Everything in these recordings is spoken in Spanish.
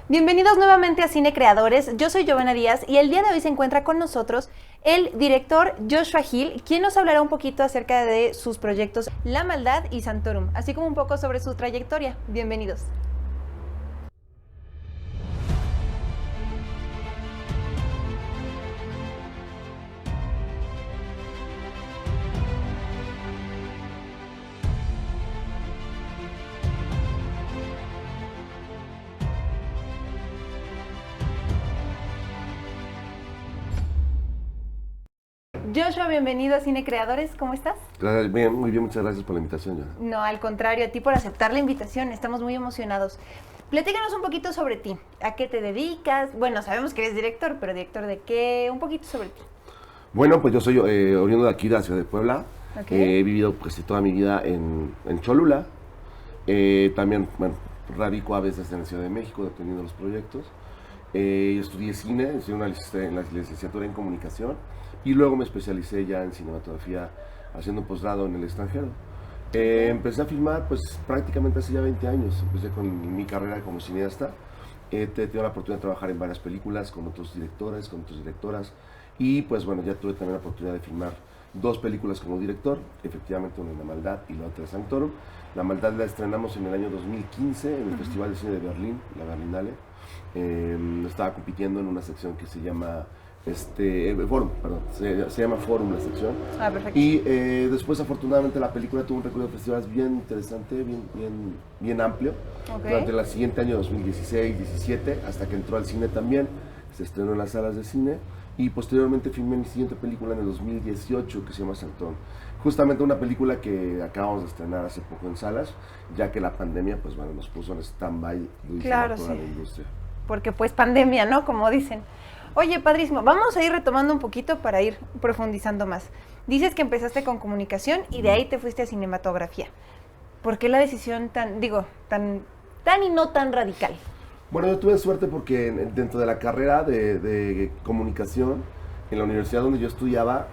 Bienvenidos nuevamente a Cine Creadores. Yo soy Giovanna Díaz y el día de hoy se encuentra con nosotros el director Joshua Hill, quien nos hablará un poquito acerca de sus proyectos La Maldad y Sanctorum, así como un poco sobre su trayectoria. Bienvenidos. Joshua, bienvenido a Cine Creadores. ¿Cómo estás? Gracias, bien, muy bien, muchas gracias por la invitación, Joana. No, al contrario, a ti por aceptar la invitación. Estamos muy emocionados. Platícanos un poquito sobre ti. ¿A qué te dedicas? Bueno, sabemos que eres director, pero ¿director de qué? Un poquito sobre ti. Bueno, pues yo soy oriundo de aquí, de la ciudad de Puebla. Okay. He vivido pues toda mi vida en Cholula. También, bueno, radico a veces en la Ciudad de México, dependiendo de los proyectos. Estudié cine, hice una licenciatura en comunicación y luego me especialicé ya en cinematografía haciendo un posgrado en el extranjero. Empecé a filmar pues prácticamente hace ya 20 años, empecé con mi carrera como cineasta. He tenido la oportunidad de trabajar en varias películas con otros directores, con otras directoras y pues bueno, ya tuve también la oportunidad de filmar dos películas como director, efectivamente una en La Maldad y la otra en Sanctorum. La Maldad la estrenamos en el año 2015 en el Festival de Cine de Berlín, la Berlinale. Estaba compitiendo en una sección que se llama Forum, perdón, se llama Forum la sección. Ah, perfecto. Y después afortunadamente la película tuvo un recorrido de festivales bien interesante, bien amplio. Okay. Durante el siguiente año 2016-17, hasta que entró al cine también, se estrenó en las salas de cine y posteriormente filmé mi siguiente película en el 2018 que se llama Sanctorum. Justamente una película que acabamos de estrenar hace poco en salas, ya que la pandemia pues bueno, nos puso en stand-by Claro, toda sí. la industria. Porque pues pandemia, ¿no? Como dicen. Oye, padrísimo, vamos a ir retomando un poquito para ir profundizando más. Dices que empezaste con comunicación y de ahí te fuiste a cinematografía. ¿Por qué la decisión tan y no tan radical? Bueno, yo tuve suerte porque dentro de la carrera de comunicación, en la universidad donde yo estudiaba,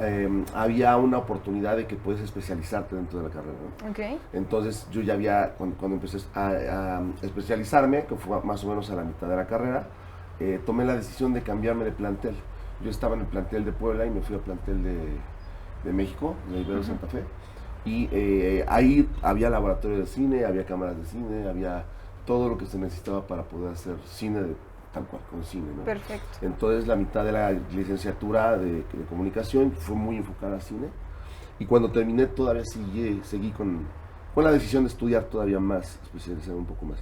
había una oportunidad de que puedes especializarte dentro de la carrera, ¿no? Okay. Entonces yo ya había, cuando empecé a especializarme, que fue más o menos a la mitad de la carrera, tomé la decisión de cambiarme de plantel. Yo estaba en el plantel de Puebla y me fui al plantel de México, de Ibero Santa Fe. Y ahí había laboratorio de cine, había cámaras de cine, había todo lo que se necesitaba para poder hacer cine tal cual, con cine, ¿no? Perfecto. Entonces la mitad de la licenciatura de comunicación fue muy enfocada a cine. Y cuando terminé todavía seguí con la decisión de estudiar todavía más, especializarme un poco más.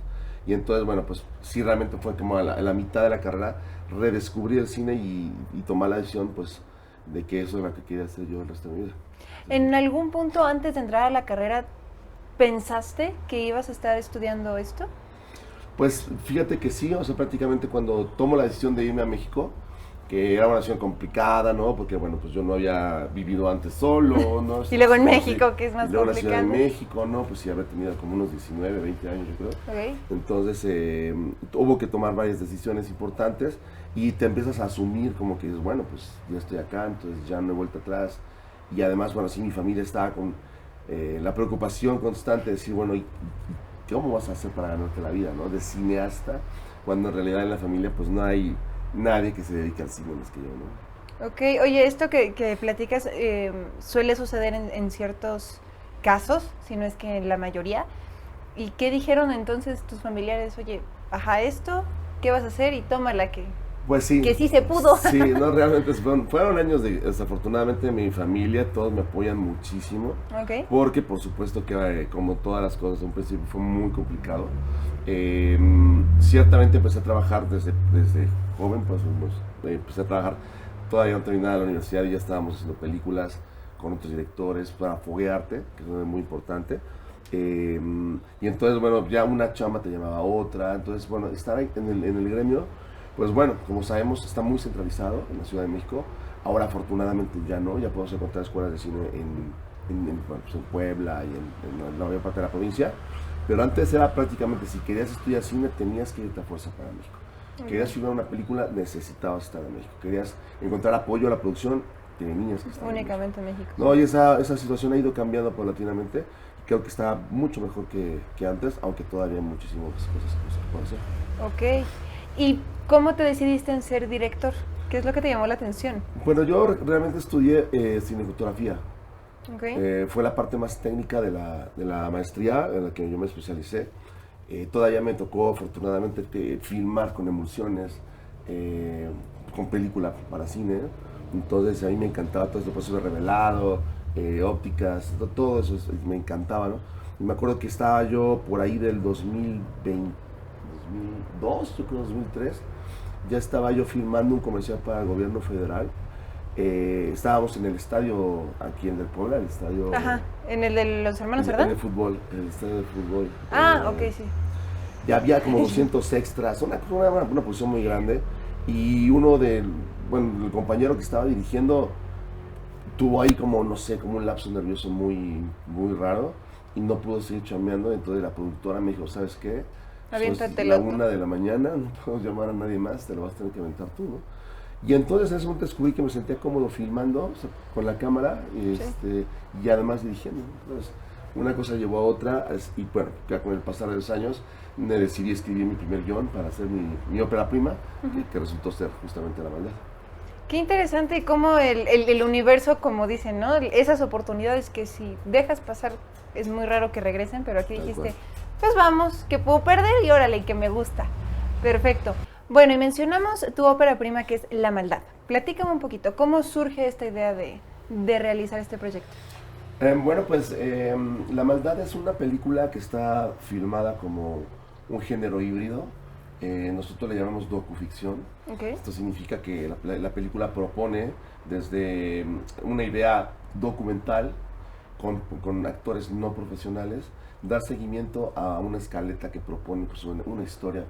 Y entonces, bueno, pues sí, realmente fue como a la mitad de la carrera, redescubrí el cine y tomar la decisión, pues, de que eso era lo que quería hacer yo el resto de mi vida. ¿En algún punto antes de entrar a la carrera pensaste que ibas a estar estudiando esto? Pues fíjate que sí, o sea, prácticamente cuando tomo la decisión de irme a México, que era una decisión complicada, ¿no? Porque, bueno, pues yo no había vivido antes solo, ¿no? Y luego en Sí, México, que es más y luego en la complicado. Ciudad de México, ¿no? Pues sí, había tenido como unos 19, 20 años, yo creo. Okay. Entonces, hubo que tomar varias decisiones importantes y te empiezas a asumir como que dices, bueno, pues ya estoy acá, entonces ya no he vuelto atrás. Y además, bueno, sí, mi familia estaba con la preocupación constante de decir, bueno, ¿y cómo vas a hacer para ganarte la vida, ¿no? De cineasta, cuando en realidad en la familia pues no hay nadie que se dedique al cine más que yo, ¿no? Ok, oye, esto que platicas suele suceder en ciertos casos, si no es que en la mayoría. ¿Y qué dijeron entonces tus familiares? Oye, ajá, esto, ¿qué vas a hacer? Y tómala, Pues sí. Que sí se pudo. Sí, no, realmente fueron años desafortunadamente mi familia, todos me apoyan muchísimo. Okay. Porque por supuesto que como todas las cosas, un principio fue muy complicado. Ciertamente empecé a trabajar desde joven, pues empecé a trabajar, todavía no terminaba la universidad y ya estábamos haciendo películas con otros directores para foguearte, que es muy importante. Y entonces, bueno, ya una chamba te llamaba a otra, entonces, bueno, estar ahí en el gremio, pues bueno, como sabemos, está muy centralizado en la Ciudad de México. Ahora, afortunadamente, ya no, ya podemos encontrar escuelas de cine bueno, pues en Puebla y en la mayor parte de la provincia. Pero antes era prácticamente, si querías estudiar cine, tenías que irte a fuerza para México. Querías filmar una película, necesitabas estar en México. Querías encontrar apoyo a la producción, tenías que estar únicamente en México. No, y esa situación ha ido cambiando paulatinamente. Creo que está mucho mejor que antes, aunque todavía hay muchísimas cosas que se pueden hacer. Ok. ¿Y cómo te decidiste en ser director? ¿Qué es lo que te llamó la atención? Bueno, yo realmente estudié cinefotografía. Okay. Fue la parte más técnica de la maestría en la que yo me especialicé. Todavía me tocó, afortunadamente, filmar con emulsiones, con película para cine. Entonces a mí me encantaba todo este proceso de revelado, ópticas, todo eso me encantaba, ¿no? Y me acuerdo que estaba yo por ahí del 2020, 2002, yo creo 2003, ya estaba yo filmando un comercial para el gobierno federal. Estábamos en el estadio aquí en el Puebla, el estadio... Ajá, en el de los hermanos, en ¿verdad? el fútbol, el estadio de fútbol. Ok, sí. Ya había como 200 extras, una posición muy grande. Y bueno, el compañero que estaba dirigiendo tuvo ahí como, no sé, como un lapso nervioso muy raro y no pudo seguir chambeando. Entonces la productora me dijo, ¿sabes qué? Son Aviéntatelo la tú. 1 de la mañana, no podemos llamar a nadie más, te lo vas a tener que aventar tú, ¿no? Y entonces en ese momento descubrí que me sentía cómodo filmando, o sea, con la cámara y además dirigiendo. Entonces, una cosa llevó a otra y bueno, ya con el pasar de los años me decidí escribir mi primer guión para hacer mi ópera prima, que resultó ser justamente La Maldad. Qué interesante cómo el universo, como dicen, ¿no? Esas oportunidades que si dejas pasar es muy raro que regresen, pero aquí Tal dijiste, cual. pues vamos, que puedo perder y órale, y que me gusta. Perfecto. Bueno, y mencionamos tu ópera prima que es La Maldad. Platícame un poquito, ¿cómo surge esta idea de realizar este proyecto? Bueno, pues La Maldad es una película que está filmada como un género híbrido. Nosotros le llamamos docuficción. Okay. Esto significa que la película propone desde una idea documental con actores no profesionales, dar seguimiento a una escaleta que propone pues, una historia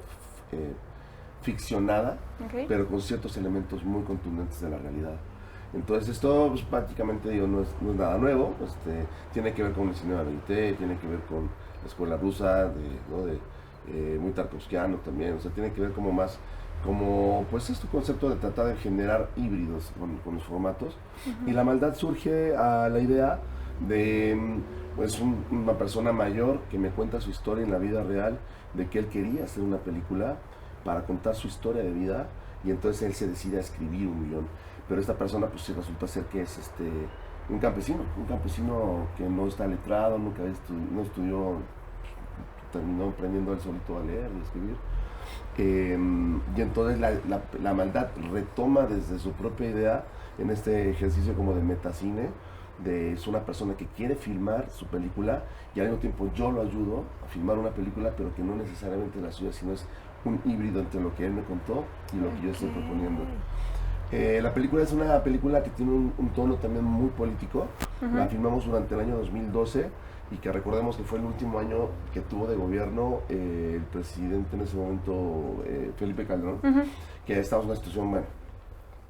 ficcionada, Okay. pero con ciertos elementos muy contundentes de la realidad. Entonces esto pues, prácticamente digo, no es nada nuevo, tiene que ver con el cinema verité, tiene que ver con la escuela rusa, muy tarkovskiano también, o sea, tiene que ver como más, como pues este concepto de tratar de generar híbridos con los formatos. Y La Maldad surge a la idea de pues una persona mayor que me cuenta su historia en la vida real, de que él quería hacer una película para contar su historia de vida y entonces él se decide a escribir un guión. Pero esta persona pues sí resulta ser que es un campesino que no está letrado, no estudió, terminó aprendiendo él solito a leer y escribir. Y entonces la maldad retoma desde su propia idea en este ejercicio como de metacine, es una persona que quiere filmar su película y al mismo tiempo yo lo ayudo a filmar una película, pero que no necesariamente la suya, sino es un híbrido entre lo que él me contó y lo que yo estoy proponiendo. La película es una película que tiene un tono también muy político. La filmamos durante el año 2012 y que recordemos que fue el último año que tuvo de gobierno el presidente en ese momento, Felipe Calderón, que estamos en una situación bueno,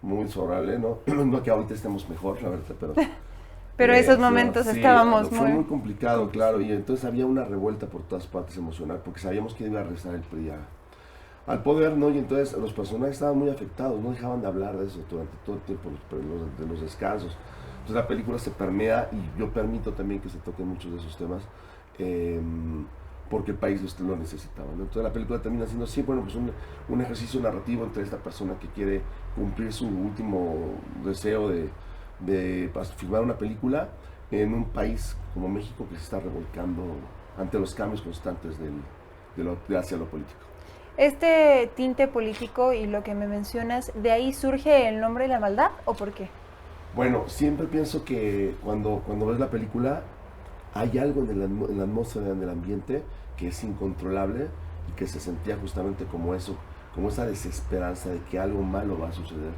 muy favorable, ¿no? No que ahorita estemos mejor, la verdad, pero... Pero esos momentos sí, estábamos fue muy complicado, claro, y entonces había una revuelta por todas partes emocional, porque sabíamos que iba a regresar el PRI al poder, ¿no? Y entonces los personajes estaban muy afectados, no dejaban de hablar de eso durante todo el tiempo de los descansos. Entonces la película se permea y yo permito también que se toquen muchos de esos temas porque el país lo necesitaba, ¿no? Entonces la película termina siendo sí, bueno, pues un ejercicio narrativo entre esta persona que quiere cumplir su último deseo de filmar una película en un país como México que se está revolcando ante los cambios constantes hacia lo político. Este tinte político y lo que me mencionas, ¿de ahí surge el nombre de La Maldad o por qué? Bueno, siempre pienso que cuando ves la película hay algo en la atmósfera, en el ambiente que es incontrolable y que se sentía justamente como eso, como esa desesperanza de que algo malo va a suceder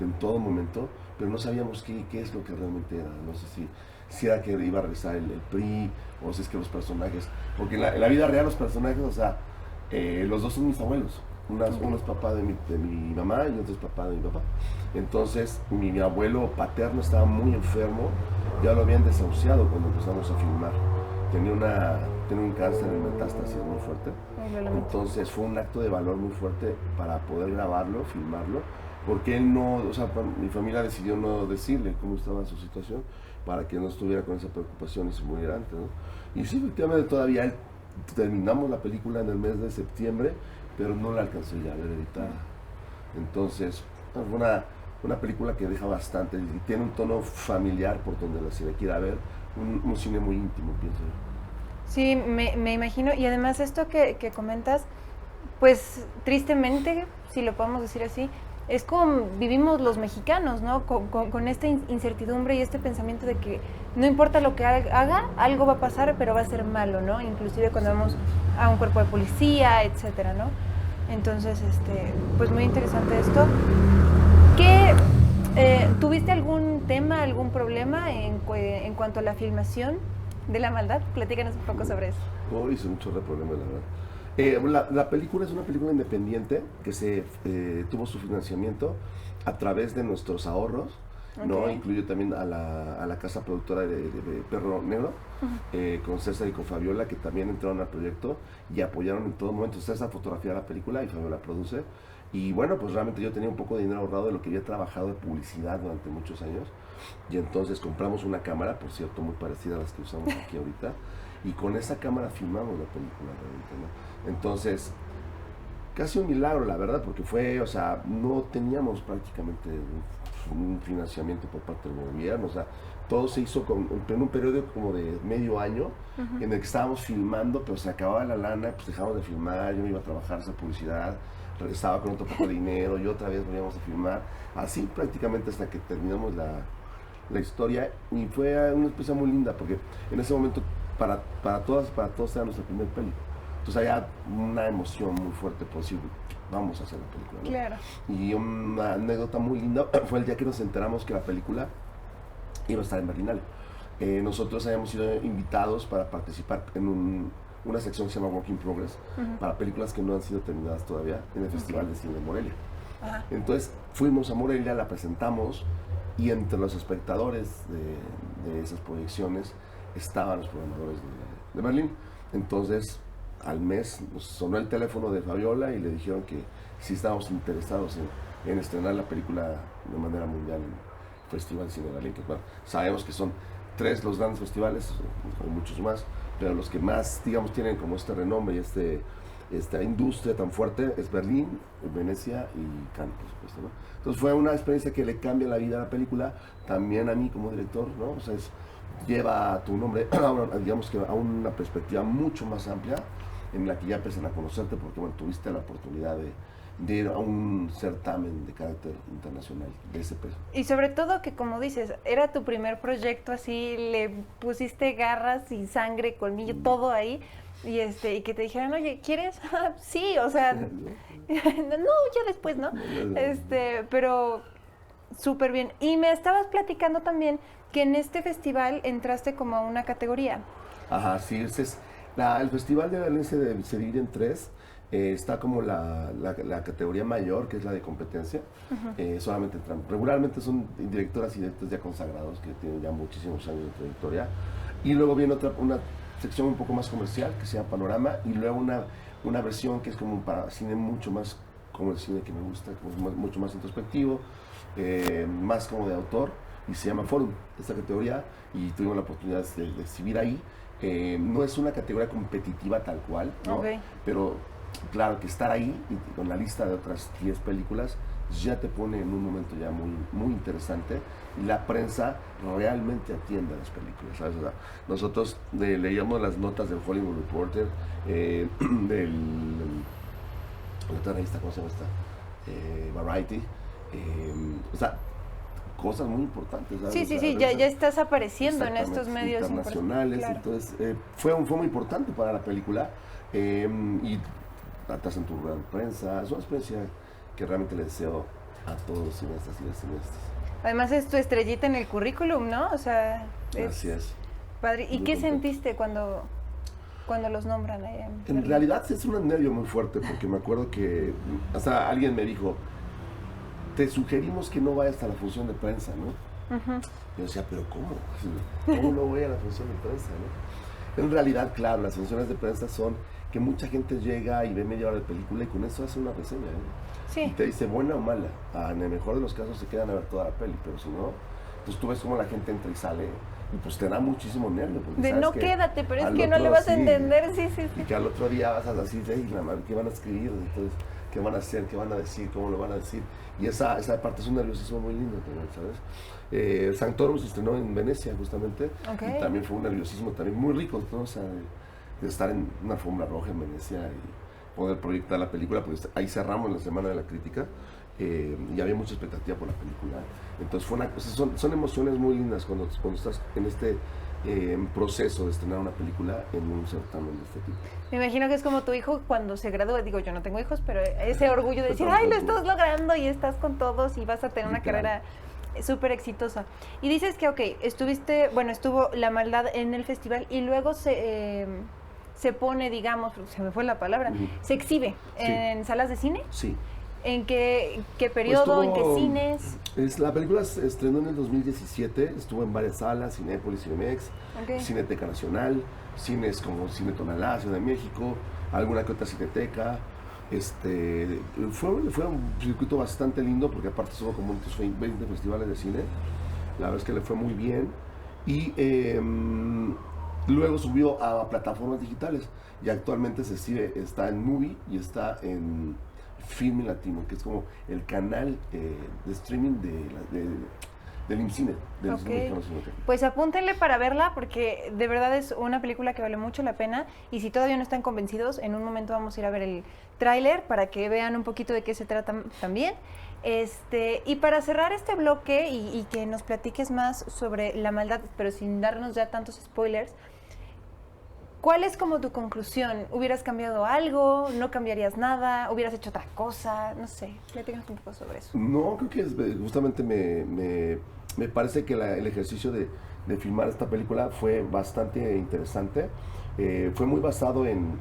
en todo momento, pero no sabíamos qué es lo que realmente era. No sé si era que iba a regresar el PRI o si es que los personajes, porque en la vida real los personajes, o sea, los dos son mis abuelos. Uno es papá de mi mamá y otro es papá de mi papá. Entonces mi abuelo paterno estaba muy enfermo, ya lo habían desahuciado cuando empezamos a filmar. Tenía un cáncer en metástasis muy fuerte. Entonces fue un acto de valor muy fuerte para poder grabarlo, filmarlo, porque él no, o sea, mi familia decidió no decirle cómo estaba su situación para que no estuviera con esa preocupación y se muriera antes, ¿no? Y sí, efectivamente todavía terminamos la película en el mes de septiembre, pero no la alcancé ya a ver editada. Entonces, es una película que deja bastante, y tiene un tono familiar por donde la se le quiera ver, un cine muy íntimo, pienso yo. Sí, me imagino. Y además esto que comentas, pues tristemente, si lo podemos decir así, es como vivimos los mexicanos, ¿no? Con esta incertidumbre y este pensamiento de que no importa lo que haga, algo va a pasar, pero va a ser malo, ¿no? Inclusive cuando vamos a un cuerpo de policía, etcétera, ¿no? Entonces, pues muy interesante esto. ¿Qué, ¿Tuviste algún tema, algún problema en cuanto a la filmación de La Maldad? Platícanos un poco sobre eso. Oh, hice muchos problemas, la verdad. La película es una película independiente que se tuvo su financiamiento a través de nuestros ahorros, ¿no? Incluyo también a la casa productora de Perro Negro, con César y con Fabiola, que también entraron al proyecto y apoyaron en todo momento. César fotografía la película y Fabiola produce. Y bueno, pues realmente yo tenía un poco de dinero ahorrado de lo que había trabajado de publicidad durante muchos años. Y entonces compramos una cámara, por cierto, muy parecida a las que usamos aquí ahorita. Y con esa cámara filmamos la película realmente, ¿no? Entonces, casi un milagro, la verdad, porque fue, o sea, no teníamos prácticamente un financiamiento por parte del gobierno, o sea, todo se hizo en un periodo como de medio año, en el que estábamos filmando, pero se acababa la lana, pues dejamos de filmar, yo me iba a trabajar esa publicidad, regresaba con otro poco de dinero y otra vez volvíamos a filmar, así prácticamente hasta que terminamos la historia, y fue una experiencia muy linda, porque en ese momento para todos era nuestra primer película. Entonces había una emoción muy fuerte por decir, vamos a hacer la película, ¿no? Claro. Y una anécdota muy linda fue el día que nos enteramos que la película iba a estar en Berlinale. Nosotros habíamos sido invitados para participar en una sección que se llama Work in Progress, para películas que no han sido terminadas todavía, en el Festival de Cine de Morelia. Entonces fuimos a Morelia, la presentamos, y entre los espectadores de esas proyecciones estaban los programadores de Berlín. Entonces, al mes nos sonó el teléfono de Fabiola y le dijeron que sí estábamos interesados en estrenar la película de manera mundial en el Festival de Cine de Berlín, que bueno, sabemos que son 3 los grandes festivales, hay muchos más, pero los que más, digamos, tienen como este renombre y esta industria tan fuerte es Berlín, Venecia y Cannes, por supuesto, ¿no? Entonces fue una experiencia que le cambia la vida a la película, también a mí como director, ¿no? O sea, lleva tu nombre, digamos que a una perspectiva mucho más amplia, en la que ya empiezan a conocerte, porque bueno, tuviste la oportunidad de ir a un certamen de carácter internacional de ese peso. Y sobre todo que, como dices, era tu primer proyecto, así le pusiste garras y sangre, colmillo, todo ahí, y que te dijeran, oye, ¿quieres? Sí, o sea, no, ya después, ¿no? Pero súper bien. Y me estabas platicando también que en este festival entraste como a una categoría. Ajá, sí, el Festival de Berlín se divide en 3. Está como la categoría mayor, que es la de competencia. Solamente entran, regularmente son directoras y directores ya consagrados, que tienen ya muchísimos años de trayectoria. Y luego viene una sección un poco más comercial, que se llama Panorama, y luego una versión que es como para cine mucho más como el cine que me gusta, como mucho más introspectivo, más como de autor, y se llama Forum, esta categoría, y tuvimos la oportunidad de exhibir ahí. No es una categoría competitiva tal cual, ¿no? Pero claro que estar ahí y con la lista de otras 10 películas ya te pone en un momento ya muy, muy interesante, y la prensa realmente atiende a las películas, ¿sabes? O sea, nosotros leíamos las notas del Hollywood Reporter, de otra revista, ¿cómo se llama esta? Variety, o sea, cosas muy importantes, ¿sabes? Sí, ya estás apareciendo en estos medios internacionales, claro. Entonces fue muy importante para la película, y estás en tu rueda de prensa, es una experiencia que realmente le deseo a todos los cineastas y las cineastas. Además es tu estrellita en el currículum, ¿no? O sea, así es. Padre. ¿Y qué sentiste cuando los nombran ahí? En realidad es un nervio muy fuerte, porque me acuerdo que hasta alguien me dijo, te sugerimos que no vayas a la función de prensa, ¿no? Yo decía, pero ¿cómo no voy a la función de prensa, no? En realidad, claro, las funciones de prensa son que mucha gente llega y ve media hora de película y con eso hace una reseña, ¿no? Sí. Y te dice buena o mala. En el mejor de los casos se quedan a ver toda la peli, pero si no, pues tú ves cómo la gente entra y sale y pues te da muchísimo nervio. Porque De sabes no que quédate, pero es al que no otro le vas a sí, entender, sí. y que al otro día vas a decir, hey, la madre, ¿qué van a escribir? Entonces, ¿qué van a hacer? ¿Qué van a decir? ¿Cómo lo van a decir? Y esa parte es un nerviosismo muy lindo también, ¿sabes? Sanctorum se estrenó en Venecia, justamente, Okay. y también fue un nerviosismo también muy rico, ¿no? O sea, de estar en una alfombra roja en Venecia y poder proyectar la película, pues ahí cerramos la Semana de la Crítica, y había mucha expectativa por la película. Entonces son emociones muy lindas cuando estás en este proceso de estrenar una película en un certamen de este tipo. Me imagino que es como tu hijo cuando se gradúa, digo, yo no tengo hijos, pero ese orgullo de decir, Tampoco. ay, lo estás logrando y estás con todos y vas a tener una Literal. carrera súper exitosa. Y dices que, ok, estuvo La Maldad en el festival y luego se pone, digamos, se me fue la palabra, Ujú. se exhibe Sí. en salas de cine. Sí. ¿En qué periodo? ¿En qué cines? La película se estrenó en el 2017, estuvo en varias salas, Cinépolis, Cinemex, Ok. Cineteca Nacional, cines como Cine Tonalá, Ciudad de México, alguna que otra cineteca. Fue un circuito bastante lindo porque aparte estuvo como en 20 festivales de cine. La verdad es que le fue muy bien. Y luego subió a plataformas digitales y actualmente se sigue, está en Movie y está en Filmin Latino, que es como el canal de streaming del IMCINE, del Ok. Mexicano Cinematográfico. Pues apúntenle para verla porque de verdad es una película que vale mucho la pena y si todavía no están convencidos, en un momento vamos a ir a ver el tráiler para que vean un poquito de qué se trata también. Y para cerrar este bloque y que nos platiques más sobre La Maldad, pero sin darnos ya tantos spoilers, ¿cuál es como tu conclusión? ¿Hubieras cambiado algo? ¿No cambiarías nada? ¿Hubieras hecho otra cosa? No sé, platícanos un poco sobre eso. No, creo que justamente me parece que el ejercicio de filmar esta película fue bastante interesante. Fue muy basado en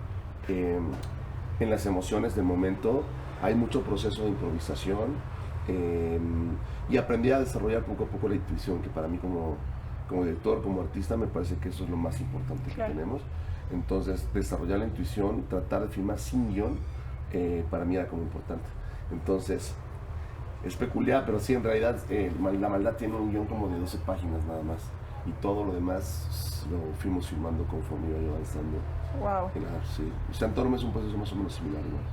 las emociones del momento. Hay mucho proceso de improvisación y aprendí a desarrollar poco a poco la intuición, que para mí como director, como artista, me parece que eso es lo más importante Claro. que tenemos. Entonces, desarrollar la intuición, tratar de filmar sin guión, para mí era como importante. Entonces, es peculiar, pero sí, en realidad La Maldad tiene un guión como de 12 páginas nada más. Y todo lo demás lo fuimos filmando conforme iba avanzando. Wow. Sí. Sanctorum es un proceso más o menos similar, igual.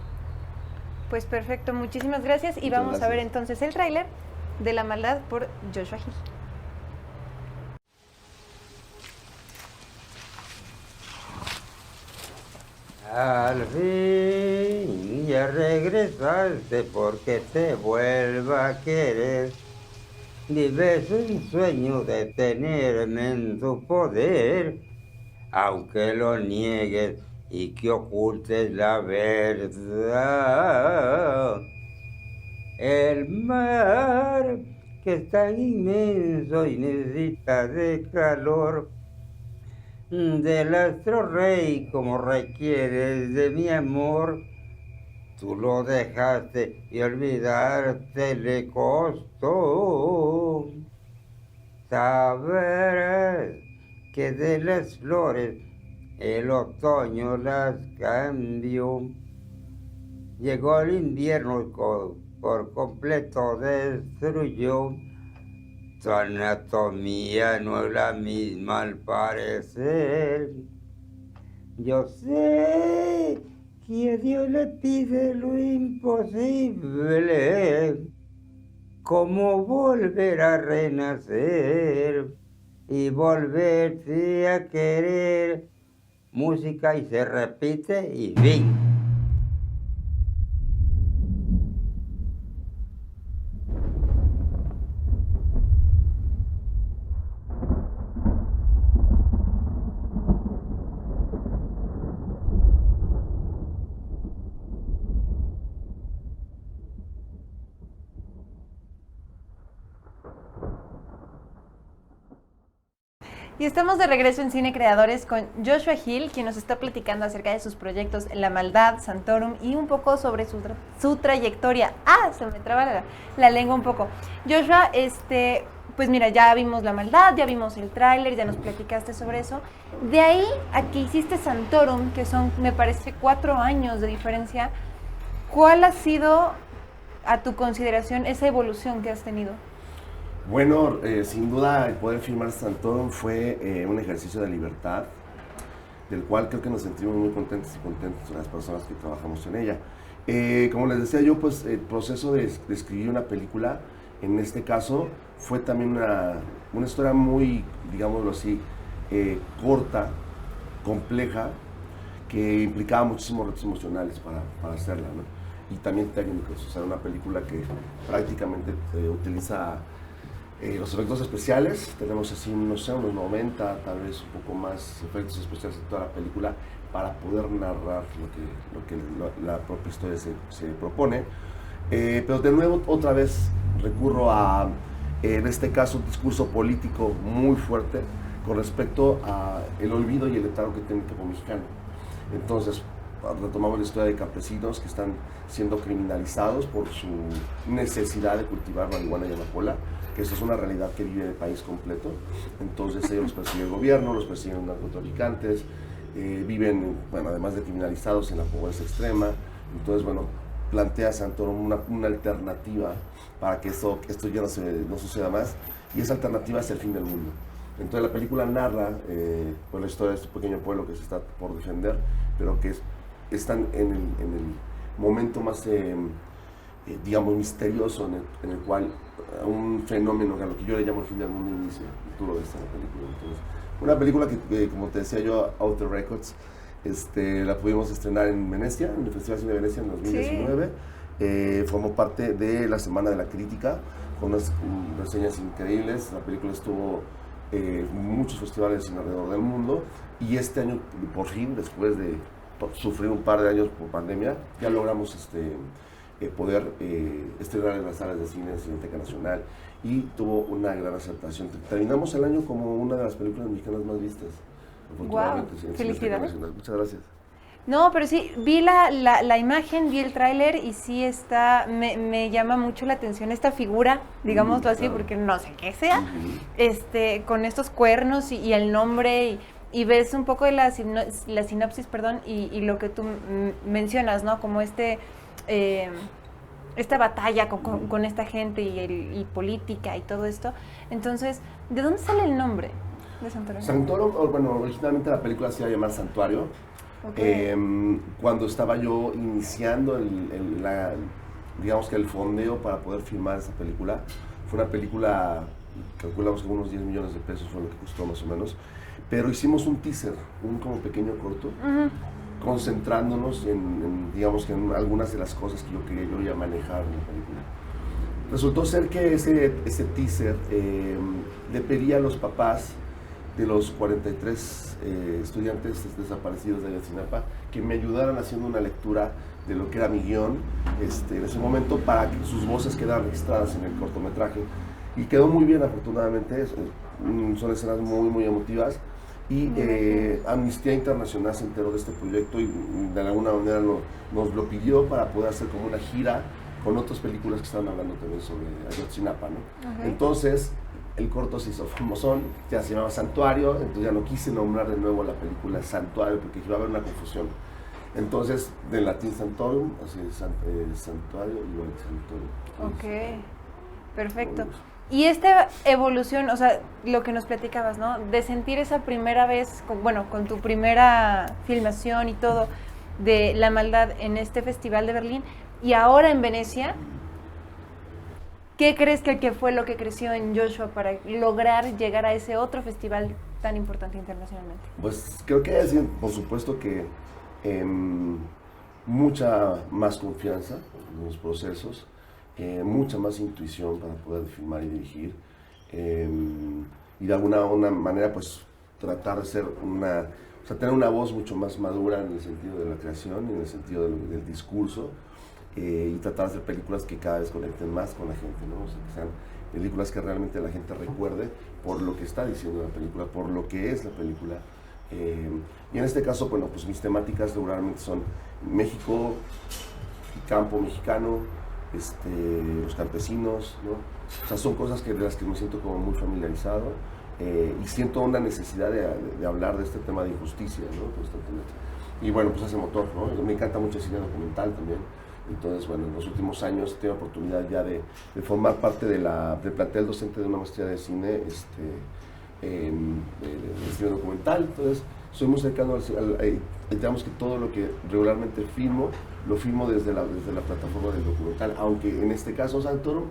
Pues perfecto, muchísimas gracias y Muchas vamos a ver gracias. entonces el tráiler de La Maldad por Joshua Hill. Al fin ya regresaste porque te vuelva a querer. Vives un sueño de tenerme en tu poder, aunque lo niegues y que ocultes la verdad. El mar que es tan inmenso y necesita de calor del astro rey como requieres de mi amor. Tú lo dejaste y olvidarte le costó. Sabrás que de las flores el otoño las cambió. Llegó el invierno por completo destruyó. Tu anatomía no es la misma al parecer. Yo sé que a Dios le pide lo imposible, como volver a renacer y volverse a querer. Música y se repite y fin. Y estamos de regreso en Cine Creadores con Joshua Hill, quien nos está platicando acerca de sus proyectos La Maldad, Sanctorum y un poco sobre su trayectoria. ¡Ah! Se me traba la lengua un poco. Joshua, pues mira, ya vimos La Maldad, ya vimos el tráiler, ya nos platicaste sobre eso. De ahí a que hiciste Sanctorum, que son, me parece, 4 años de diferencia, ¿cuál ha sido, a tu consideración, esa evolución que has tenido? Bueno, sin duda el poder filmar Santoro fue un ejercicio de libertad, del cual creo que nos sentimos muy contentos y contentos las personas que trabajamos en ella. Como les decía yo, pues el proceso de escribir una película, en este caso, fue también una historia muy, digámoslo así, corta, compleja, que implicaba muchísimos retos emocionales para hacerla, ¿no? Y también técnicos, o sea, una película que prácticamente utiliza los efectos especiales. Tenemos así, no sé, unos 90, tal vez un poco más efectos especiales en toda la película para poder narrar lo que la propia historia se propone. Pero de nuevo, otra vez, recurro a, en este caso, un discurso político muy fuerte con respecto a el olvido y el letargo que tiene el campo mexicano. Entonces, retomamos la historia de campesinos que están siendo criminalizados por su necesidad de cultivar marihuana y amapola, que eso es una realidad que vive el país completo. Entonces ellos los persigue el gobierno, los persiguen los narcotraficantes, viven, bueno, además de criminalizados, en la pobreza extrema. Entonces, bueno, plantea Santoro una alternativa para que esto ya no suceda más, y esa alternativa es el fin del mundo. Entonces la película narra pues la historia de este pequeño pueblo que se está por defender, pero que están en el momento más, digamos, misterioso en el cual un fenómeno, a lo que yo le llamo el fin del mundo, inicia. Y tú lo ves en la película. Entonces, una película que, como te decía yo, Outer Records, la pudimos estrenar en Venecia, en el Festival de Cine de Venecia en 2019. Sí. Formó parte de la Semana de la Crítica, con unas reseñas increíbles. La película estuvo muchos festivales de cine alrededor del mundo, y este año, por fin, después de sufrir un par de años por pandemia, ya logramos poder estrenar en las salas de cine de Cineteca Nacional, y tuvo una gran aceptación. Terminamos el año como una de las películas mexicanas más vistas, afortunadamente. Wow. Sí, en Felicidades. Muchas gracias. No, pero sí, vi la imagen, vi el tráiler, y sí me llama mucho la atención esta figura, digámoslo así, claro. porque no sé qué sea, con estos cuernos y el nombre, y ves un poco de la sinopsis, perdón, y lo que tú mencionas, ¿no? Como esta batalla con esta gente y política y todo esto. Entonces, ¿de dónde sale el nombre de Santoro? Santoro, bueno, originalmente la película se iba a llamar Santuario. Okay. Cuando estaba yo iniciando digamos que el fondeo para poder filmar esa película, fue una película, calculamos que unos 10 millones de pesos fue lo que costó más o menos, pero hicimos un teaser, un como pequeño corto, concentrándonos digamos que en algunas de las cosas que yo quería ya manejar en la película. Resultó ser que ese teaser le pedía a los papás de los 43 estudiantes desaparecidos de Ayotzinapa que me ayudaran haciendo una lectura de lo que era mi guión en ese momento, para que sus voces quedaran registradas en el cortometraje. Y quedó muy bien, afortunadamente. Son escenas muy, muy emotivas. Y Amnistía Internacional se enteró de este proyecto y de alguna manera nos lo pidió para poder hacer como una gira con otras películas que estaban hablando también sobre Ayotzinapa, ¿no? Okay. Entonces, el corto se hizo famosón, ya se llamaba Santuario, entonces ya no quise nombrar de nuevo la película Santuario porque iba a haber una confusión. Entonces, del latín Santorum, así Santuario, igual Santorum. Ok, perfecto. Y esta evolución, o sea, lo que nos platicabas, ¿no? De sentir esa primera vez, con tu primera filmación y todo, de la maldad en este Festival de Berlín, y ahora en Venecia, ¿qué crees que fue lo que creció en Joshua para lograr llegar a ese otro festival tan importante internacionalmente? Pues creo que por supuesto que mucha más confianza en los procesos, mucha más intuición para poder filmar y dirigir, y de alguna manera pues tratar de ser tener una voz mucho más madura en el sentido de la creación y en el sentido del discurso. Y tratar de hacer películas que cada vez conecten más con la gente, ¿no? O sea, que sean películas que realmente la gente recuerde por lo que está diciendo la película, por lo que es la película. Y en este caso, bueno, pues mis temáticas regularmente son México, campo mexicano, los campesinos, ¿no? O sea, son cosas de las que me siento como muy familiarizado, y siento una necesidad de hablar de este tema de injusticia, ¿no? Constantemente. Y bueno, pues ese motor, ¿no? Me encanta mucho el cine documental también. Entonces, bueno, en los últimos años he tenido oportunidad ya de formar parte del plantel docente de una maestría de cine, de cine documental. Entonces, soy muy cercano digamos que todo lo que regularmente filmo, lo filmo desde la plataforma del documental, aunque en este caso Santoro,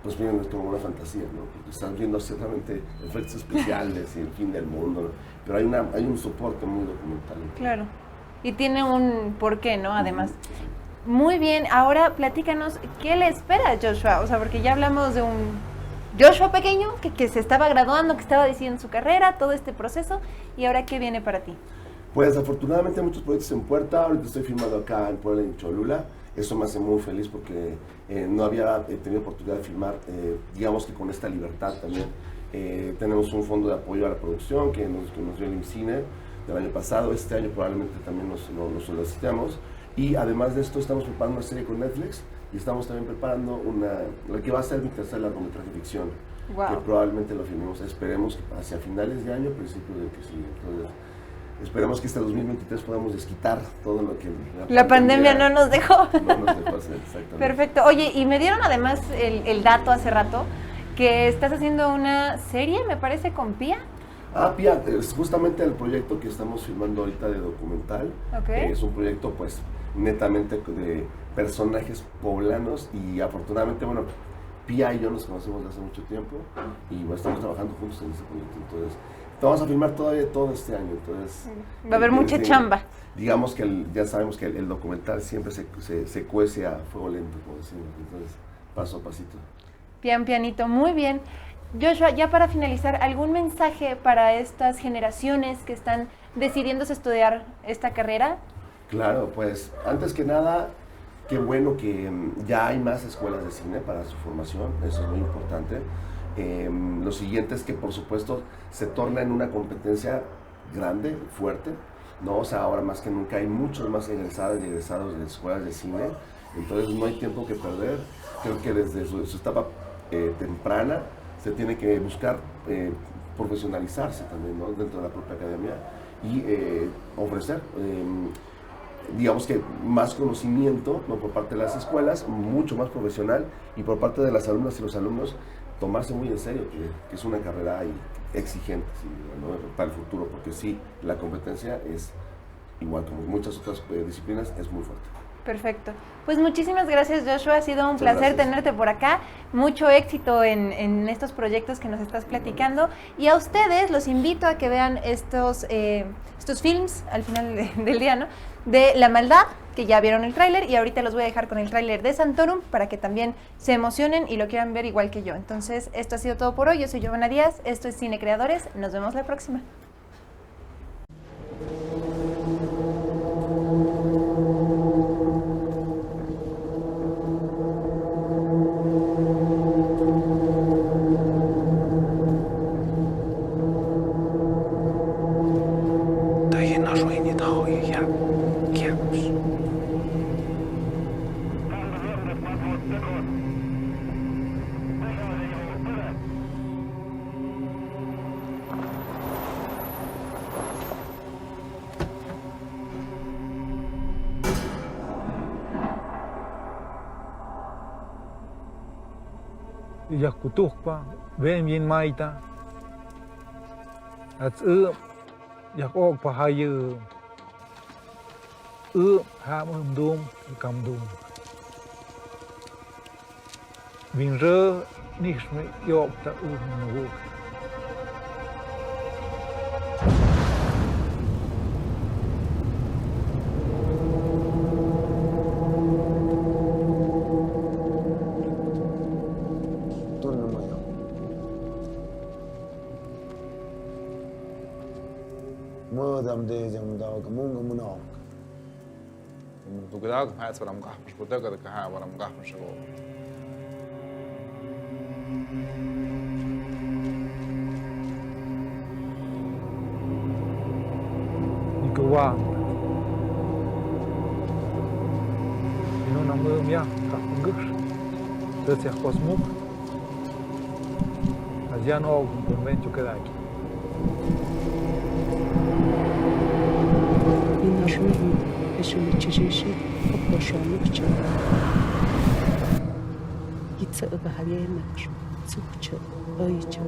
pues miren, es como una fantasía, ¿no? Porque están viendo ciertamente efectos especiales y el fin del mundo, ¿no? Pero hay un soporte muy documental. Claro, y tiene un porqué, ¿no? Además. Muy bien, ahora platícanos, ¿qué le espera a Joshua? O sea, porque ya hablamos de un Joshua pequeño que se estaba graduando, que estaba decidiendo su carrera, todo este proceso, y ahora, ¿qué viene para ti? Pues afortunadamente hay muchos proyectos en puerta. Ahorita estoy filmando acá en Puebla, en Cholula. Eso me hace muy feliz porque no había tenido oportunidad de filmar, digamos que con esta libertad también. Tenemos un fondo de apoyo a la producción que nos dio el IMCINE del año pasado. Este año probablemente también nos solicitamos. Y además de esto estamos preparando una serie con Netflix y estamos también preparando la que va a ser mi tercer largometraje de ficción. Wow. Que probablemente lo filmemos, esperemos que hacia finales de año, principio del que sigue. Entonces, esperemos que este 2023 podamos desquitar todo lo que la pandemia no nos dejó. No nos dejó hacer, exactamente. Perfecto. Oye, y me dieron además el dato hace rato que estás haciendo una serie, me parece, con Pía. Pía, es justamente el proyecto que estamos filmando ahorita de documental. Okay. Es un proyecto, pues, netamente de personajes poblanos y afortunadamente, bueno, Pía y yo nos conocemos desde hace mucho tiempo y bueno, estamos trabajando juntos en este proyecto. Entonces, vamos a filmar todavía todo este año. Entonces, va a haber mucha chamba. Digamos que ya sabemos que el documental siempre se cuece a fuego lento, como decimos. Entonces, paso a pasito. Pian pianito, muy bien. Joshua, ya para finalizar, ¿algún mensaje para estas generaciones que están decidiéndose estudiar esta carrera? Claro, pues antes que nada, qué bueno que ya hay más escuelas de cine para su formación, eso es muy importante. Lo siguiente es que por supuesto se torna en una competencia grande, fuerte, ¿no? O sea, ahora más que nunca hay muchos más egresadas y egresados de escuelas de cine, entonces no hay tiempo que perder. Creo que desde su etapa temprana se tiene que buscar profesionalizarse también, ¿no? Dentro de la propia academia y ofrecer, digamos que más conocimiento, ¿no? Por parte de las escuelas, mucho más profesional, y por parte de las alumnas y los alumnos tomarse muy en serio que es una carrera exigente, ¿sí? ¿No? Para el futuro, porque sí, la competencia es igual como muchas otras disciplinas, es muy fuerte. Perfecto. Pues muchísimas gracias, Joshua. Ha sido un placer tenerte por acá. Mucho éxito en estos proyectos que nos estás platicando. Y a ustedes los invito a que vean estos films al final del día, ¿no? De La Maldad, que ya vieron el tráiler, y ahorita los voy a dejar con el tráiler de Santorum para que también se emocionen y lo quieran ver igual que yo. Entonces, esto ha sido todo por hoy. Yo soy Giovanna Díaz. Esto es Cine Creadores. Nos vemos la próxima. Ya kutukpa, ven bien maita. At yak ok pa hayu. Ham dum kam dum. Vin rơ niks me yok ta no. Tugadag hats waram gahmish budaga ka ha waram gahmish go. Nikawa. Ino nama ya ka ngux. Terus kosmuk. Azian og convento kadaki. In Eşuli çişişi boşanlıkça. Gitse ögahayemek, Zugça, Öyça.